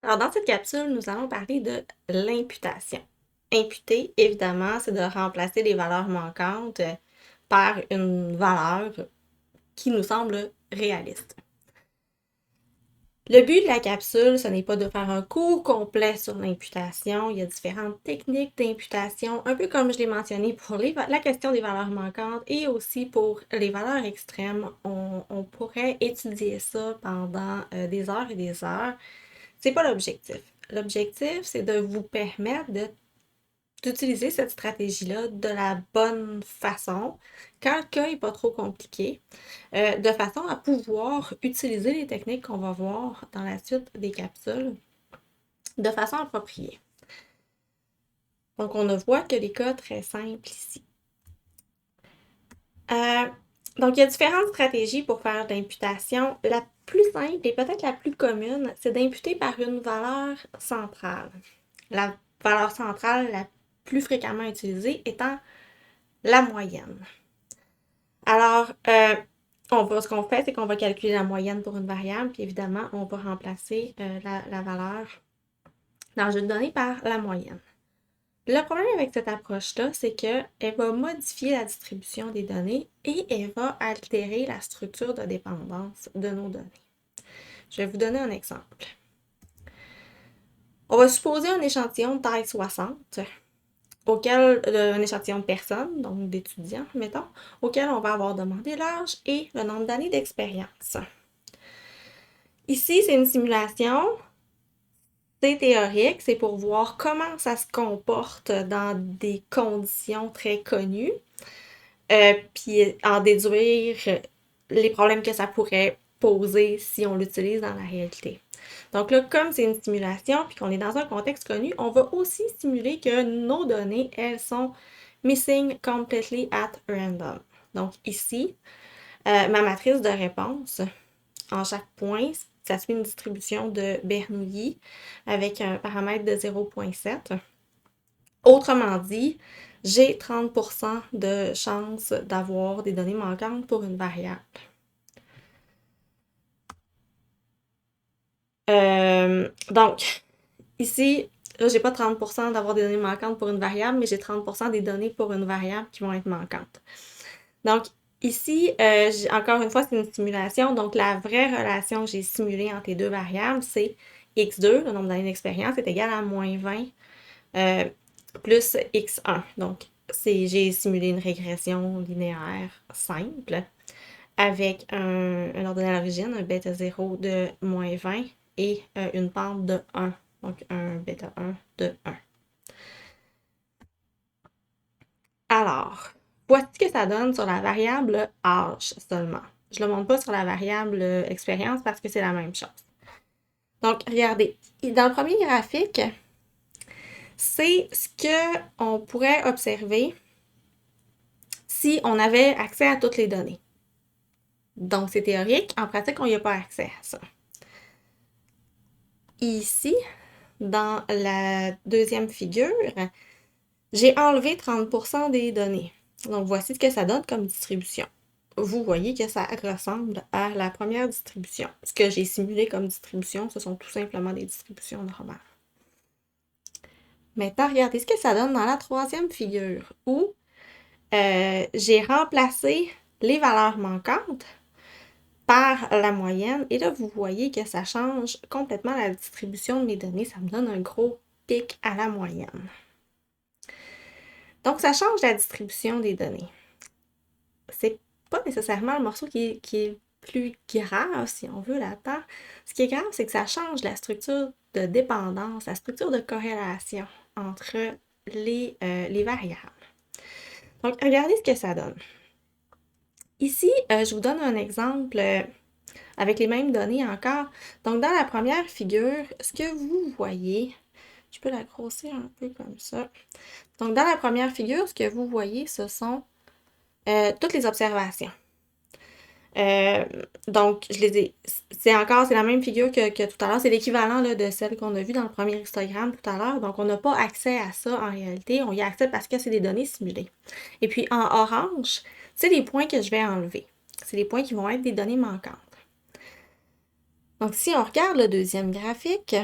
Alors, dans cette capsule, nous allons parler de l'imputation. Imputer, évidemment, c'est de remplacer les valeurs manquantes par une valeur qui nous semble réaliste. Le but de la capsule, ce n'est pas de faire un cours complet sur l'imputation. Il y a différentes techniques d'imputation, un peu comme je l'ai mentionné pour la question des valeurs manquantes et aussi pour les valeurs extrêmes. On pourrait étudier ça pendant des heures et des heures. C'est pas l'objectif. L'objectif, c'est de vous permettre d'utiliser cette stratégie-là de la bonne façon, quand le cas n'est pas trop compliqué, de façon à pouvoir utiliser les techniques qu'on va voir dans la suite des capsules de façon appropriée. Donc, on ne voit que les cas très simples ici. Euh, donc, il y a différentes stratégies pour faire l'imputation. La plus simple et peut-être la plus commune, c'est d'imputer par une valeur centrale. La valeur centrale la plus fréquemment utilisée étant la moyenne. Alors, ce qu'on fait, c'est qu'on va calculer la moyenne pour une variable, puis évidemment, on va remplacer la valeur dans le jeu de données par la moyenne. Le problème avec cette approche-là, c'est qu'elle va modifier la distribution des données et elle va altérer la structure de dépendance de nos données. Je vais vous donner un exemple. On va supposer un échantillon de taille 60 un échantillon de personnes, donc d'étudiants, mettons, auquel on va avoir demandé l'âge et le nombre d'années d'expérience. Ici, c'est une simulation, c'est théorique, c'est pour voir comment ça se comporte dans des conditions très connues, puis en déduire les problèmes que ça pourrait poser si on l'utilise dans la réalité. Donc là, comme c'est une simulation, puis qu'on est dans un contexte connu, on va aussi simuler que nos données, elles sont missing completely at random. Donc ici, ma matrice de réponse, en chaque point, ça suit une distribution de Bernoulli avec un paramètre de 0,7. Autrement dit, j'ai 30% de chance d'avoir des données manquantes pour une variable. Donc, ici, là, j'ai pas 30% d'avoir des données manquantes pour une variable, mais j'ai 30% des données pour une variable qui vont être manquantes. Donc, ici, encore une fois, c'est une simulation. Donc, la vraie relation que j'ai simulée entre les deux variables, c'est x2, le nombre d'années d'expérience, est égal à moins 20 plus x1. Donc, j'ai simulé une régression linéaire simple avec un ordonnal d'origine, un bêta 0 de moins 20 et une pente de 1. Donc, un bêta 1 de 1. Alors, voici ce que ça donne sur la variable âge seulement. Je ne le montre pas sur la variable expérience parce que c'est la même chose. Donc, regardez, dans le premier graphique, c'est ce qu'on pourrait observer si on avait accès à toutes les données. Donc, c'est théorique. En pratique, on n'y a pas accès à ça. Ici, dans la deuxième figure, j'ai enlevé 30% des données. Donc, voici ce que ça donne comme distribution. Vous voyez que ça ressemble à la première distribution. Ce que j'ai simulé comme distribution, ce sont tout simplement des distributions normales. Maintenant, regardez ce que ça donne dans la troisième figure, où j'ai remplacé les valeurs manquantes par la moyenne. Et là, vous voyez que ça change complètement la distribution de mes données. Ça me donne un gros pic à la moyenne. Donc, ça change la distribution des données. C'est pas nécessairement le morceau qui est plus grave, si on veut, là-dedans. Ce qui est grave, c'est que ça change la structure de dépendance, la structure de corrélation entre les variables. Donc, regardez ce que ça donne. Ici, je vous donne un exemple avec les mêmes données encore. Donc, dans la première figure, ce que vous voyez, je peux la grossir un peu comme ça. Donc, dans la première figure, ce que vous voyez, ce sont toutes les observations. Donc, c'est la même figure que tout à l'heure. C'est l'équivalent de celle qu'on a vue dans le premier histogramme tout à l'heure. Donc, on n'a pas accès à ça en réalité. On y a accès parce que c'est des données simulées. Et puis, en orange, c'est les points que je vais enlever. C'est les points qui vont être des données manquantes. Donc, si on regarde le deuxième graphique,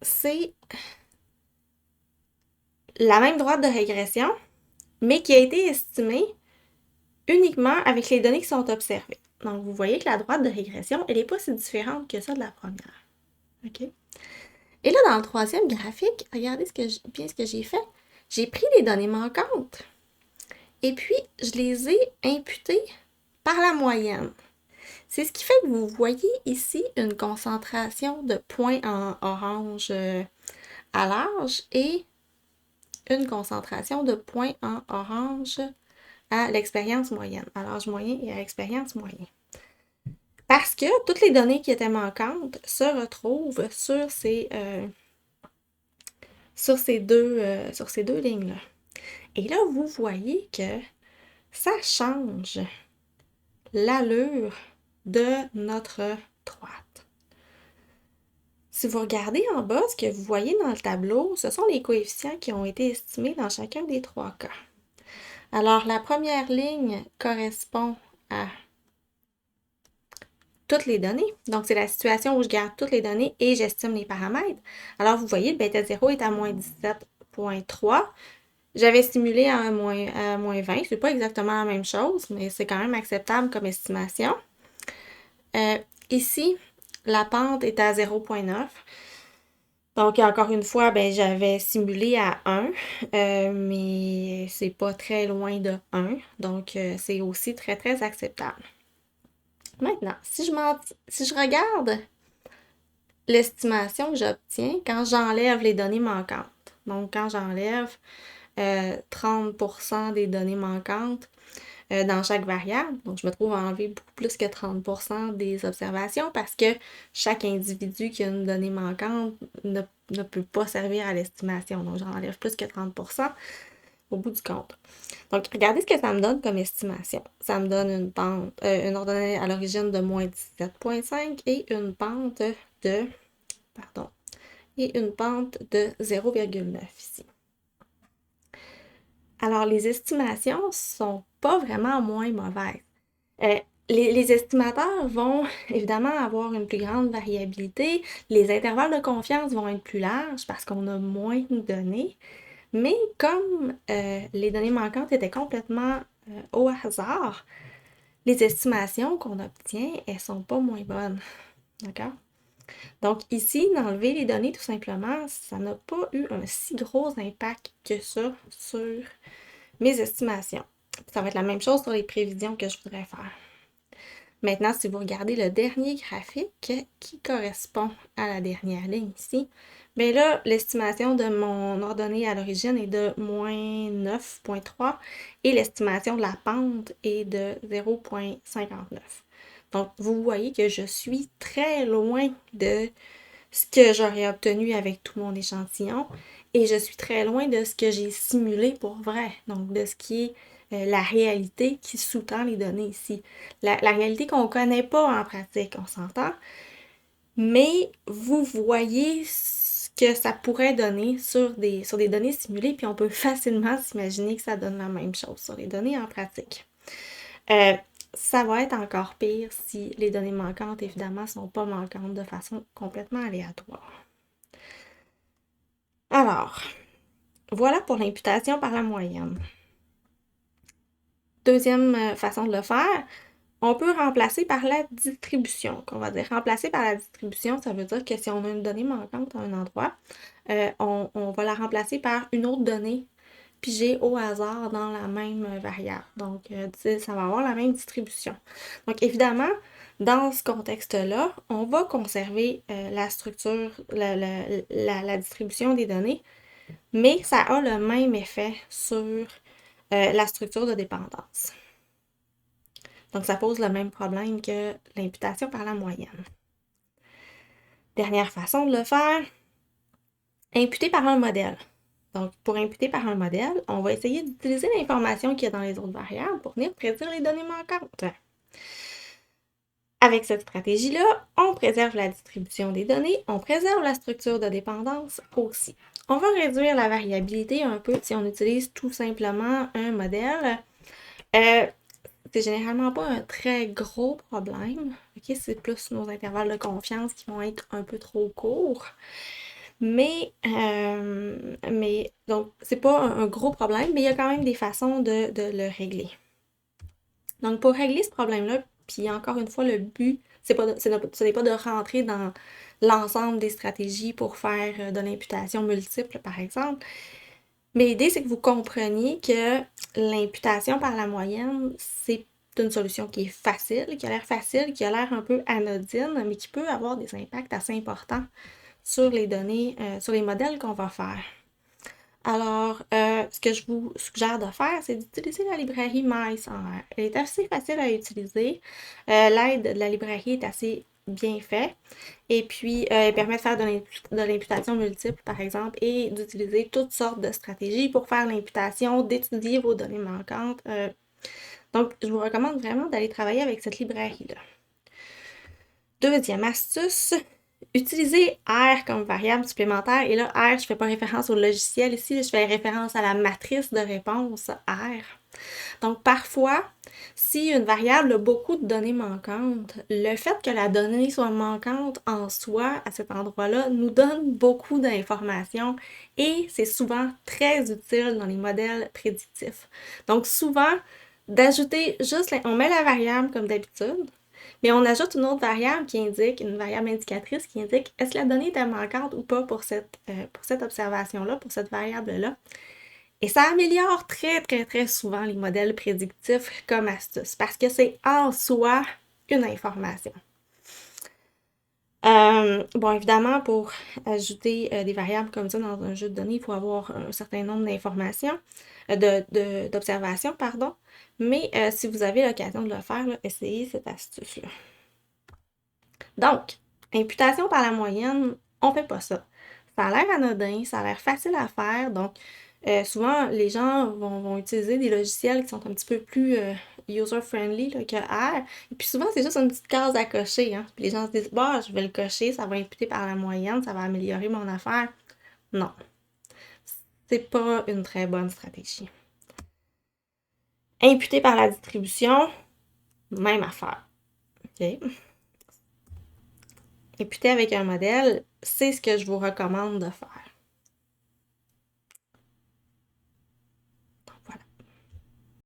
c'est la même droite de régression, mais qui a été estimée uniquement avec les données qui sont observées. Donc, vous voyez que la droite de régression, elle n'est pas si différente que ça de la première. OK? Et là, dans le troisième graphique, regardez bien ce que j'ai fait. J'ai pris les données manquantes et puis je les ai imputées par la moyenne. C'est ce qui fait que vous voyez ici une concentration de points en orange à l'âge et une concentration de points en orange à l'expérience moyenne, à l'âge moyen et à l'expérience moyenne. Parce que toutes les données qui étaient manquantes se retrouvent sur ces deux lignes-là. Et là, vous voyez que ça change l'allure de notre droite. Si vous regardez en bas, ce que vous voyez dans le tableau, ce sont les coefficients qui ont été estimés dans chacun des trois cas. Alors, la première ligne correspond à toutes les données. Donc, c'est la situation où je garde toutes les données et j'estime les paramètres. Alors, vous voyez, le bêta 0 est à moins 17,3. J'avais simulé à moins 20. C'est pas exactement la même chose, mais c'est quand même acceptable comme estimation. Ici, la pente est à 0,9. Donc, encore une fois, j'avais simulé à 1, mais c'est pas très loin de 1. Donc, c'est aussi très, très acceptable. Maintenant, si je regarde l'estimation que j'obtiens quand j'enlève les données manquantes, donc quand j'enlève 30% des données manquantes dans chaque variable, donc je me trouve à enlever beaucoup plus que 30% des observations parce que chaque individu qui a une donnée manquante ne peut pas servir à l'estimation. Donc, j'enlève plus que 30% au bout du compte. Donc, regardez ce que ça me donne comme estimation. Ça me donne une ordonnée à l'origine de moins 17,5 et une pente de, une pente de 0,9 ici. Alors, les estimations sont pas vraiment moins mauvaises. Les estimateurs vont évidemment avoir une plus grande variabilité. Les intervalles de confiance vont être plus larges parce qu'on a moins de données. Mais comme les données manquantes étaient complètement au hasard, les estimations qu'on obtient, elles sont pas moins bonnes. D'accord? Donc ici, d'enlever les données tout simplement, ça n'a pas eu un si gros impact que ça sur mes estimations. Ça va être la même chose sur les prévisions que je voudrais faire. Maintenant, si vous regardez le dernier graphique qui correspond à la dernière ligne ici, bien là, l'estimation de mon ordonnée à l'origine est de moins 9,3 et l'estimation de la pente est de 0,59. Donc, vous voyez que je suis très loin de ce que j'aurais obtenu avec tout mon échantillon et je suis très loin de ce que j'ai simulé pour vrai, donc de ce qui est la réalité qui sous-tend les données ici. La réalité qu'on ne connaît pas en pratique, on s'entend, mais vous voyez ce que ça pourrait donner sur des données simulées, puis on peut facilement s'imaginer que ça donne la même chose sur les données en pratique. Ça va être encore pire si les données manquantes, évidemment, ne sont pas manquantes de façon complètement aléatoire. Alors, voilà pour l'imputation par la moyenne. Deuxième façon de le faire, on peut remplacer par la distribution. On va dire remplacer par la distribution, ça veut dire que si on a une donnée manquante à un endroit, on va la remplacer par une autre donnée pigée au hasard dans la même variable. Donc, ça va avoir la même distribution. Donc, évidemment, dans ce contexte-là, on va conserver la structure, la distribution des données, mais ça a le même effet sur la structure de dépendance. Donc, ça pose le même problème que l'imputation par la moyenne. Dernière façon de le faire, imputer par un modèle. Donc, pour imputer par un modèle, on va essayer d'utiliser l'information qu'il y a dans les autres variables pour venir prédire les données manquantes. Avec cette stratégie-là, on préserve la distribution des données, on préserve la structure de dépendance aussi. On va réduire la variabilité un peu si on utilise tout simplement un modèle. C'est généralement pas un très gros problème. Okay? C'est plus nos intervalles de confiance qui vont être un peu trop courts. Mais donc, c'est pas un gros problème, mais il y a quand même des façons de le régler. Donc, pour régler ce problème-là, puis encore une fois, le but, ce n'est pas de rentrer dans l'ensemble des stratégies pour faire de l'imputation multiple, par exemple. Mais l'idée, c'est que vous compreniez que l'imputation par la moyenne, c'est une solution qui est facile, qui a l'air facile, qui a l'air un peu anodine, mais qui peut avoir des impacts assez importants sur les données, sur les modèles qu'on va faire. Alors, ce que je vous suggère de faire, c'est d'utiliser la librairie Mice en R. Elle est assez facile à utiliser. L'aide de la librairie est assez bien faite. Et puis, elle permet de faire de l'imputation multiple, par exemple, et d'utiliser toutes sortes de stratégies pour faire l'imputation, d'étudier vos données manquantes. Donc, je vous recommande vraiment d'aller travailler avec cette librairie-là. Deuxième astuce, utiliser R comme variable supplémentaire. Et là, R, je ne fais pas référence au logiciel ici, je fais référence à la matrice de réponse R. Donc, parfois, si une variable a beaucoup de données manquantes, le fait que la donnée soit manquante en soi, à cet endroit-là, nous donne beaucoup d'informations et c'est souvent très utile dans les modèles prédictifs. Donc, souvent, d'ajouter juste, on met la variable comme d'habitude, mais on ajoute une autre variable qui indique, une variable indicatrice qui indique est-ce que la donnée est manquante ou pas pour cette observation-là, pour cette variable-là. Et ça améliore très, très, très souvent les modèles prédictifs comme astuce parce que c'est en soi une information. Bon, évidemment, pour ajouter des variables comme ça dans un jeu de données, il faut avoir un certain nombre d'informations, d'observations, pardon. Mais si vous avez l'occasion de le faire, là, essayez cette astuce-là. Donc, imputation par la moyenne, on fait pas ça. Ça a l'air anodin, ça a l'air facile à faire, donc souvent les gens vont utiliser des logiciels qui sont un petit peu plus user-friendly que R. Et puis souvent, c'est juste une petite case à cocher. Hein. Puis les gens se disent, bah, je vais le cocher, ça va imputer par la moyenne, ça va améliorer mon affaire. Non, c'est pas une très bonne stratégie. Imputer par la distribution, même affaire. OK? Imputer avec un modèle, c'est ce que je vous recommande de faire.